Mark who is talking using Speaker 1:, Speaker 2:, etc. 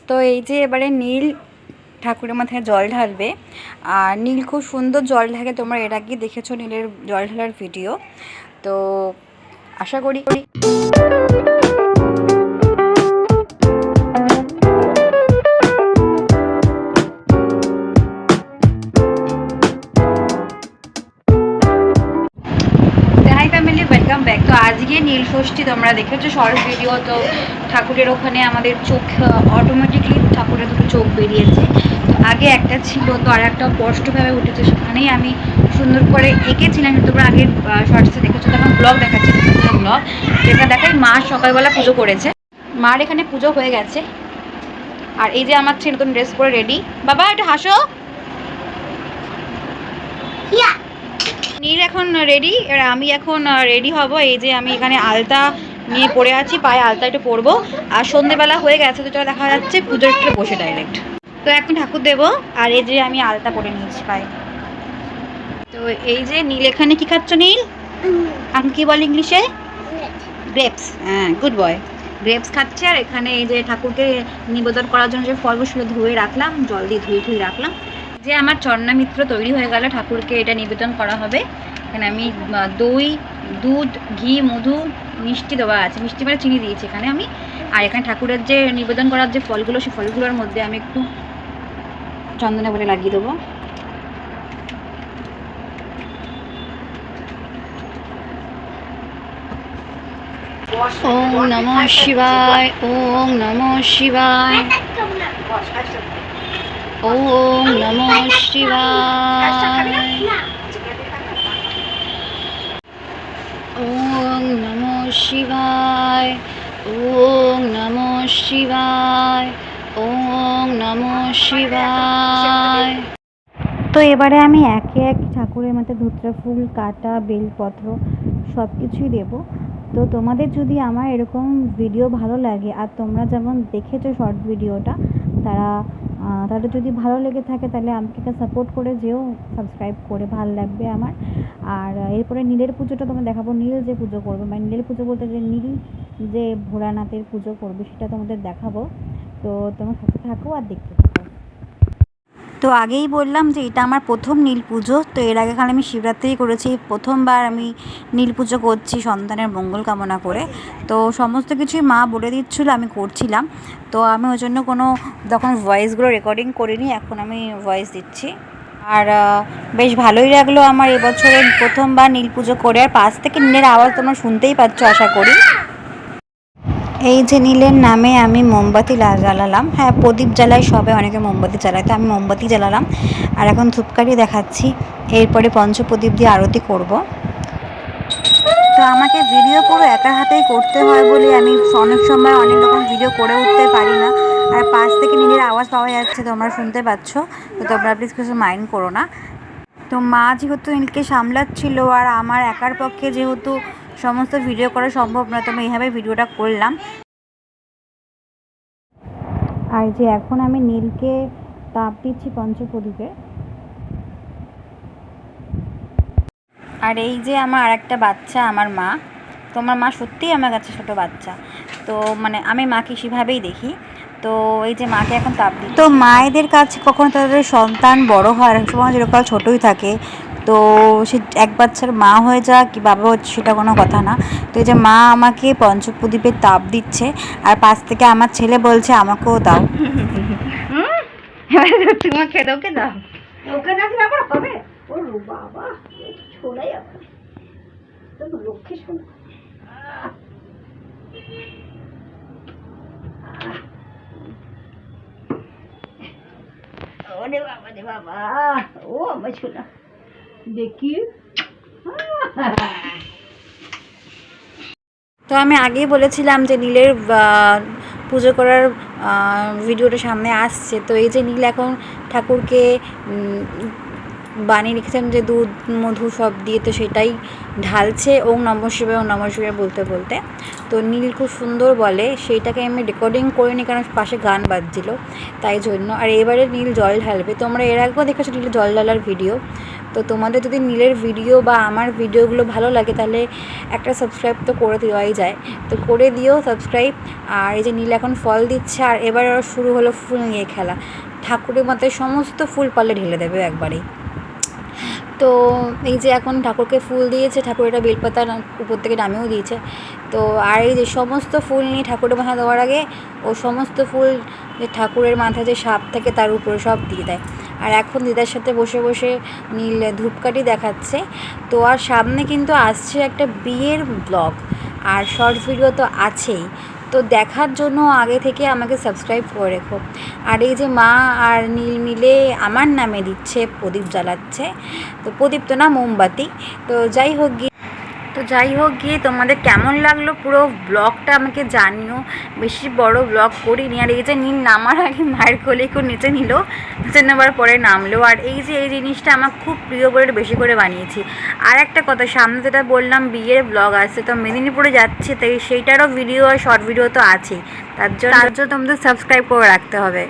Speaker 1: তো এই যে এবারে নীল ঠাকুরের মাথায় জল ঢালবে। আর নীল খুব সুন্দর জল ঢালে, তোমরা এর আগে দেখেছো নীলের জল ঢালার ভিডিও। তো আশা করি হাই ফ্যামিলি, ওয়েলকাম ব্যাক। তো আজকে নীল ষষ্ঠী, তোমরা দেখেছো শর্ট ভিডিও। তো ঠাকুরের ওখানে আমাদের চোখ অটোমেটিকলি ঠাকুরের দুটো চোখ বেরিয়েছে। তো আগে একটা ছিল, তো আর একটা স্পষ্টভাবে উঠেছে, সেখানেই আমি সুন্দর করে এঁকেছিলাম। তোমরা আগের শর্টসে দেখেছো, তখন ব্লগ দেখাচ্ছি, ব্লগ যেটা দেখাই। মা সকালবেলা পুজো করেছে, মার এখানে পুজো হয়ে গেছে। আর এই যে আমার ছেলে নতুন ড্রেস পরে রেডি। বাবা একটু হাসো। নীল এখন রেডি, আর আমি এখন রেডি হব। এই যে আমি এখানে আলতা নিয়ে পরে আছি, পায়ে আলতা একটু পরবো। আর সন্ধেবেলা হয়ে গেছে, তো দেখা যাচ্ছে পুজোর একটু বসে ডাইরেক্ট। তো এখন ঠাকুর দেবো। আর এই যে আমি আলতা পরে নিয়েছি পায়ে। তো এই যে নীল এখানে কি খাচ্ছ নীল? আমি কি বল ইংলিশে? গ্রেপস। হ্যাঁ, গুড বয়। গ্রেপস খাচ্ছে। আর এখানে এই যে ঠাকুরকে নিবেদন করার জন্য যে ফলগুলো ধুয়ে রাখলাম, জল দিয়ে ধুয়ে রাখলাম। যে আমার চন্নামিত্র তৈরি হয়ে গেল, ঠাকুরকে এটা নিবেদন করা হবে। এখানে আমি দই, দুধ, ঘি, মধু, মিষ্টি দেওয়া আছে, মিষ্টি মানে চিনি দিয়েছি এখানে আমি। আর এখানে ঠাকুরের যে নিবেদন করার যে ফলগুলো, সেই ফলগুলোর মধ্যে আমি একটু চন্দনে বলে লাগিয়ে দেবো। ওম নমঃ শিবায়, ওম নমঃ শিবায়, ওম নমঃ শিবায়, ওম নমঃ শিবায়, ওম নমঃ শিবায়, ওম নমঃ শিবায়। তো এবারে আমি একে এক ঠাকুরের মাথায় ধুত্রা ফুল, কাটা, বেলপত্র সব কিছুই দেবো। তো তোমাদের যদি আমার এরকম ভিডিও ভালো লাগে, আর তোমরা যেমন দেখেছো শর্ট ভিডিওটা, তাদের যদি ভালো লেগে থাকে তাহলে আমাকে সাপোর্ট করে যেও, সাবস্ক্রাইব করে, ভালো লাগবে আমার। আর এরপরে নীলের পুজোটা তোমরা দেখাবো। নীল যে পুজো করবে, মানে নীলের পুজো বলতে যে নীল যে ভোলানাথের পুজো করবে, সেটা তোমাদের দেখাবো। তো তোমরা সাথে থাকো আর দেখতে থাকো। তো আগেই বললাম যে এটা আমার প্রথম নীল পুজো। তো এর আগে আমি শিবরাত্রি করেছি, প্রথমবার আমি নীল পুজো করছি সন্তানের মঙ্গল কামনা করে। তো সমস্ত কিছুই মা বলে দিচ্ছিলো, আমি করছিলাম। তো আমি ওই জন্য তখন ভয়েসগুলো রেকর্ডিং করিনি, এখন আমি ভয়েস দিচ্ছি। আর বেশ ভালোই লাগলো আমার এবছরের প্রথমবার নীল পুজো করে। আর পাশ থেকে নীলের আওয়াজ তোমরা শুনতেই পাচ্ছ আশা করি। এই যে নীলের নামে আমি মোমবাতি জ্বালালাম। হ্যাঁ, প্রদীপ জ্বালায় সবে, অনেকে মোমবাতি জ্বালায়, তো আমি মোমবাতি জ্বালালাম। আর এখন ধূপকাঠি দেখাচ্ছি। এরপরে পঞ্চপ্রদীপ দিয়ে আরতি করব। তো আমাকে ভিডিও পুরো একা হাতেই করতে হয় বলে আমি অনেক সময় অনেক রকম ভিডিও করে উঠতে পারি না। আর পাশ থেকে নীলের আওয়াজ পাওয়া যাচ্ছে, তোমরা শুনতে পাচ্ছ। তো তোমরা প্লিজ কিছু মাইন্ড করো না। তো মা যেহেতু নীলকে সামলাচ্ছিল, আর আমার একার পক্ষে যেহেতু সমস্ত ভিডিও করা সম্ভব নয়, তো আমি এইভাবে ভিডিওটা করলাম। আর যে এখন আমি নীলকে তাপ দিচ্ছি পঞ্চপ্রদীপে। আর এই যে আমার আর একটা বাচ্চা, আমার মা। তো আমার মা সত্যিই আমার কাছে ছোটো বাচ্চা। তো মানে আমি মাকে সেভাবেই দেখি। তো এই যে মাকে এখন তাপ দিই। তো মায়েদের কাছে কখনো তাদের সন্তান বড় হয়, এক সময় যেরকম ছোটোই থাকে। তো সে এক বাচ্চার মা হয়ে যা কি বাবা হচ্ছে সেটা কোনো কথা না। তো এই যে মা আমাকে পঞ্চপ্রদীপের তাপ দিচ্ছে, আর পাশ থেকে আমার ছেলে বলছে আমাকেও দাও। তোমার খেতে ওকে দাও, ওকে না দিলে আবার হবে। ও বাবা, ছোলাই আবার তো লক্ষ্মী শোনা। ওরে বাবা রে বাবা, ও আমার শোনা দেখি। তো আমি আগেই বলেছিলাম যে নীলের পুজো করার ভিডিওটা সামনে আসছে। তো এই যে নীল এখন ঠাকুরকে বানিয়ে রেখেছেন যে দুধ, মধু সব দিয়ে, তো সেটাই ঢালছে ওম নমঃ শিবায়, ওম নমঃ শিবায় বলতে বলতে। তো নীল খুব সুন্দর বলে, সেইটাকে আমি রেকর্ডিং করিনি কারণ পাশে গান বাজছিল, তাই জন্য। আর এবারে নীল জল ঢালবে। তোমরা এর আগেও দেখেছো নীল জল ঢালার ভিডিও। তো তোমাদের যদি নীলের ভিডিও বা আমার ভিডিওগুলো ভালো লাগে তাহলে একটা সাবস্ক্রাইব তো করে দেওয়াই যায়, তো করে দিও সাবস্ক্রাইব। আর এই যে নীল এখন ফল দিচ্ছে, আর এবার শুরু হলো ফুল নিয়ে খেলা। ঠাকুরের মাথায় সমস্ত ফুল পারলে ঢেলে দেবে একবারেই। তো এই যে এখন ঠাকুরকে ফুল দিয়েছে, ঠাকুর এটা বেলপাতা উপর থেকে নামেও দিয়েছে। তো আর এই যে সমস্ত ফুল নিয়ে ঠাকুরের মাথায় দেওয়ার আগে ও সমস্ত ফুল যে ঠাকুরের মাথায় যে সাপ থাকে তার উপরে সব দিয়ে দেয়। আর এখন দিদার সাথে বসে বসে নীল ধূপকাঠি দেখাচ্ছে। তো আর সামনে কিন্তু আসছে একটা বিয়ের ব্লগ, আর শর্টস ভিডিও তো আছেই। তো দেখার জন্য আগে থেকে আমাকে সাবস্ক্রাইব করে রেখো। আর এই যে মা আর নীল মিলে আমার নামে দিচ্ছে, প্রদীপ জ্বালাচ্ছে। তো প্রদীপ তো না, মোমবাতি। তো যাই হোক গিয়ে তোমাদের কেমন লাগলো পুরো ব্লগটা আমাকে জানিও। বেশি বড় ব্লগ করিনি। আর এই যে নীল নামার আগে মায়ের কোলে একটু নিচে নিল, নিচে নেবার পরে নামলো। আর এই যে এই জিনিসটা আমার খুব প্রিয় করে বেশি করে বানিয়েছি। আর একটা কথা, সামনে যেটা বললাম বিয়ের ব্লগ আসছে, তো মেদিনীপুরে যাচ্ছে, তাই সেইটারও ভিডিও আর শর্ট ভিডিও তো আছেই। তার জন্য তোমাদের সাবস্ক্রাইব করে রাখতে হবে।